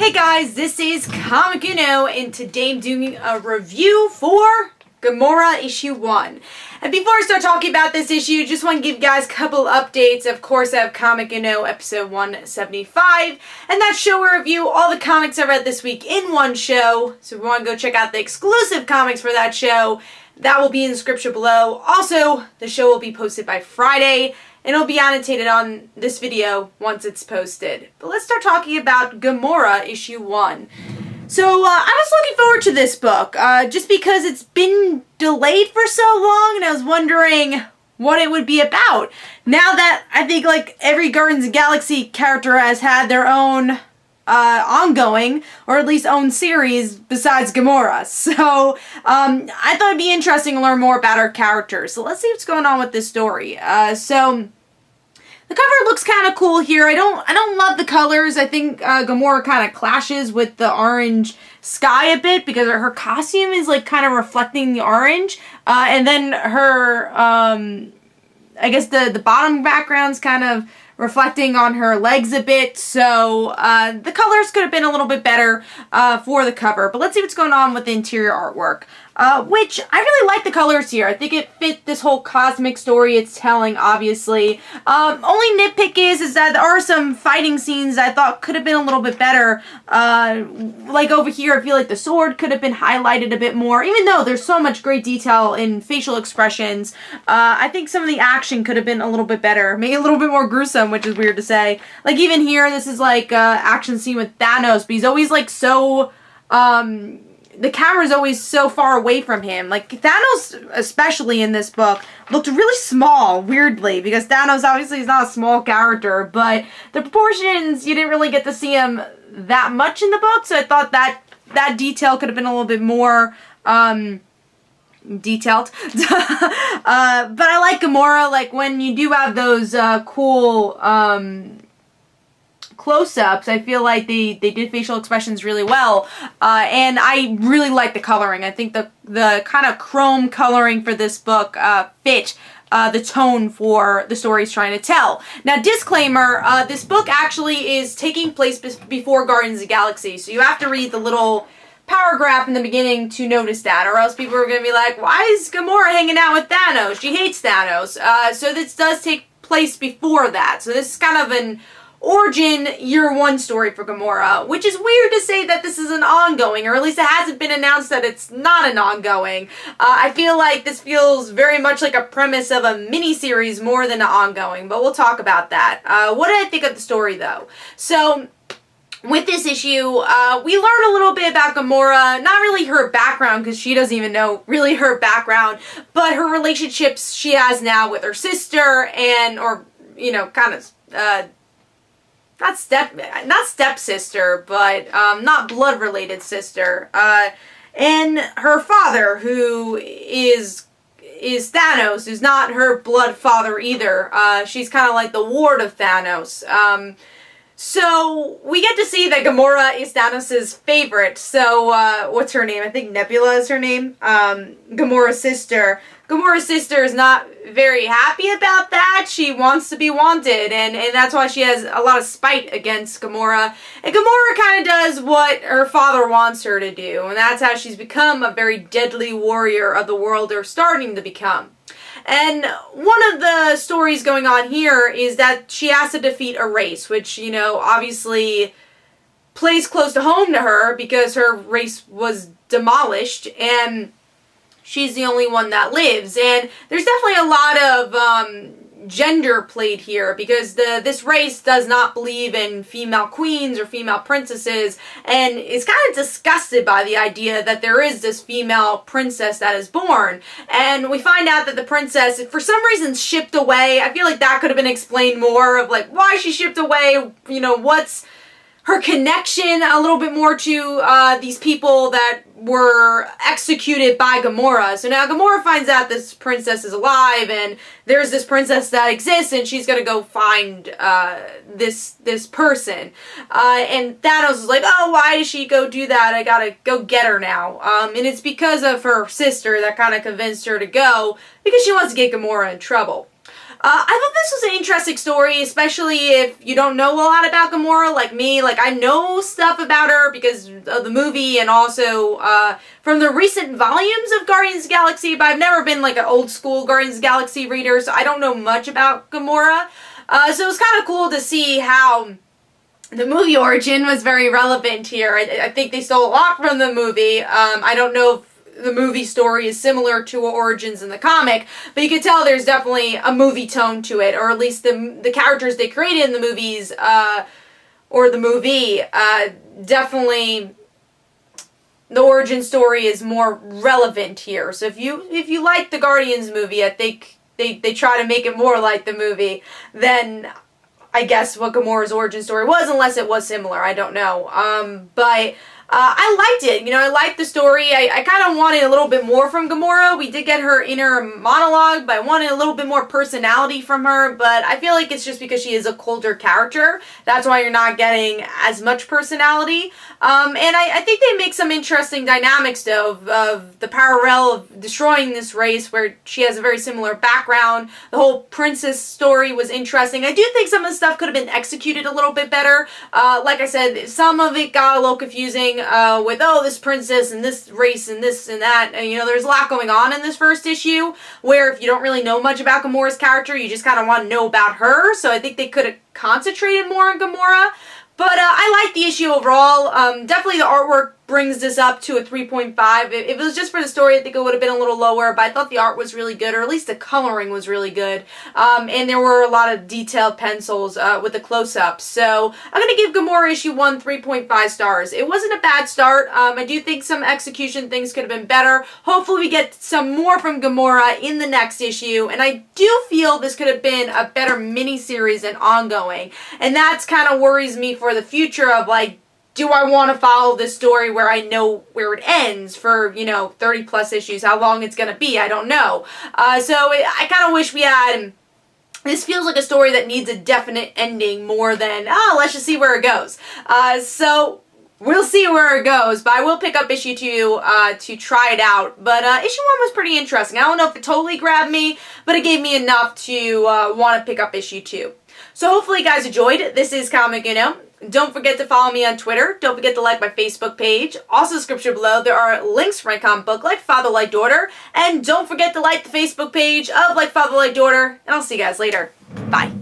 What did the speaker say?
Hey guys, this is Comic Uno, and today I'm doing a review for Gamora issue 1. And before I start talking about this issue, just want to give you guys a couple updates. Of course, I have Comic Uno episode 175, and that show will review all the comics I read this week in one show. So if you want to go check out the exclusive comics for that show, that will be in the description below. Also, the show will be posted by Friday, and it'll be annotated on this video once it's posted. But let's start talking about Gamora issue 1. So, I was looking forward to this book, just because it's been delayed for so long, and I was wondering what it would be about. Now that I think, like, every Guardians of the Galaxy character has had their own, ongoing, or at least own series besides Gamora. So, I thought it'd be interesting to learn more about our characters. So let's see what's going on with this story. The cover looks kind of cool here. I don't love the colors. I think Gamora kind of clashes with the orange sky a bit because her costume is like kind of reflecting the orange. And then her, I guess the bottom background's kind of reflecting on her legs a bit. So the colors could have been a little bit better for the cover. But let's see what's going on with the interior artwork. Which, I really like the colors here. I think it fit this whole cosmic story it's telling, obviously. Only nitpick is that there are some fighting scenes I thought could have been a little bit better. Like over here, I feel like the sword could have been highlighted a bit more. Even though there's so much great detail in facial expressions, I think some of the action could have been a little bit better. Maybe a little bit more gruesome, which is weird to say. Like, even here, this is like action scene with Thanos, but he's always like so, the camera's always so far away from him. Like, Thanos, especially in this book, looked really small, weirdly, because Thanos obviously is not a small character, but the proportions, you didn't really get to see him that much in the book, so I thought that detail could have been a little bit more, detailed. But I like Gamora, like, when you do have those, cool, close-ups, I feel like they did facial expressions really well, and I really like the coloring. I think the kind of chrome coloring for this book fit the tone for the story he's trying to tell. Now, disclaimer, this book actually is taking place before Guardians of the Galaxy, so you have to read the little paragraph in the beginning to notice that, or else people are going to be like, why is Gamora hanging out with Thanos? She hates Thanos. So this does take place before that, so this is kind of an origin year 1 story for Gamora, which is weird to say that this is an ongoing, or at least it hasn't been announced that it's not an ongoing. I feel like this feels very much like a premise of a miniseries more than an ongoing, but we'll talk about that. What did I think of the story, though? So, with this issue, we learn a little bit about Gamora, not really her background, because she doesn't even know really her background, but her relationships she has now with her sister, and, or, you know, kind of, not stepsister, but not blood-related sister, and her father, who is Thanos, who's not her blood father either. She's kind of like the ward of Thanos. So we get to see that Gamora is Thanos' favorite. So what's her name? I think Nebula is her name. Gamora's sister. Gamora's sister is not very happy about that. She wants to be wanted, and that's why she has a lot of spite against Gamora. And Gamora kind of does what her father wants her to do, and that's how she's become a very deadly warrior of the world, or starting to become. And one of the stories going on here is that she has to defeat a race, which, you know, obviously plays close to home to her because her race was demolished, and she's the only one that lives. And there's definitely a lot of gender played here, because this race does not believe in female queens or female princesses, and is kind of disgusted by the idea that there is this female princess that is born. And we find out that the princess, for some reason, shipped away. I feel like that could have been explained more, of like why she shipped away, you know, what's her connection a little bit more to these people that were executed by Gamora. So now Gamora finds out this princess is alive, and there's this princess that exists, and she's gonna go find this person. And Thanos is like, oh, why did she go do that? I gotta go get her now. And it's because of her sister that kind of convinced her to go, because she wants to get Gamora in trouble. I thought this was an interesting story, especially if you don't know a lot about Gamora like me. Like, I know stuff about her because of the movie and also from the recent volumes of Guardians of the Galaxy, but I've never been like an old school Guardians of the Galaxy reader, so I don't know much about Gamora. So it was kind of cool to see how the movie origin was very relevant here. I think they stole a lot from the movie. I don't know if the movie story is similar to Origins in the comic, but you can tell there's definitely a movie tone to it, or at least the characters they created in the movies, or the movie, definitely the origin story is more relevant here. So if you like the Guardians movie, I think they try to make it more like the movie than I guess what Gamora's origin story was, unless it was similar. I don't know. But I liked it. You know, I liked the story. I kind of wanted a little bit more from Gamora. We did get her inner monologue, but I wanted a little bit more personality from her. But I feel like it's just because she is a colder character. That's why you're not getting as much personality. And I think they make some interesting dynamics, though, of the parallel of destroying this race, where she has a very similar background. The whole princess story was interesting. I do think some of the stuff could have been executed a little bit better. Like I said, some of it got a little confusing. With, oh, this princess and this race and this and that. And, you know, there's a lot going on in this first issue where if you don't really know much about Gamora's character, you just kind of want to know about her. So I think they could have concentrated more on Gamora. But I like the issue overall. Definitely the artwork brings this up to a 3.5. If it was just for the story, I think it would have been a little lower, but I thought the art was really good, or at least the coloring was really good. And there were a lot of detailed pencils with the close-ups. So I'm going to give Gamora issue 1 3.5 stars. It wasn't a bad start. I do think some execution things could have been better. Hopefully we get some more from Gamora in the next issue, and I do feel this could have been a better miniseries and ongoing. And that's kind of worries me for the future of, like, do I want to follow this story where I know where it ends for, you know, 30 plus issues? How long it's going to be, I don't know. I kind of wish we had... This feels like a story that needs a definite ending more than, oh, let's just see where it goes. So we'll see where it goes, but I will pick up issue 2 to try it out. But issue 1 was pretty interesting. I don't know if it totally grabbed me, but it gave me enough to want to pick up issue 2. So hopefully you guys enjoyed. This is Comic Uno. Don't forget to follow me on Twitter. Don't forget to like my Facebook page. Also, description below, there are links for my comic book, Like Father, Like Daughter. And don't forget to like the Facebook page of Like Father, Like Daughter. And I'll see you guys later. Bye.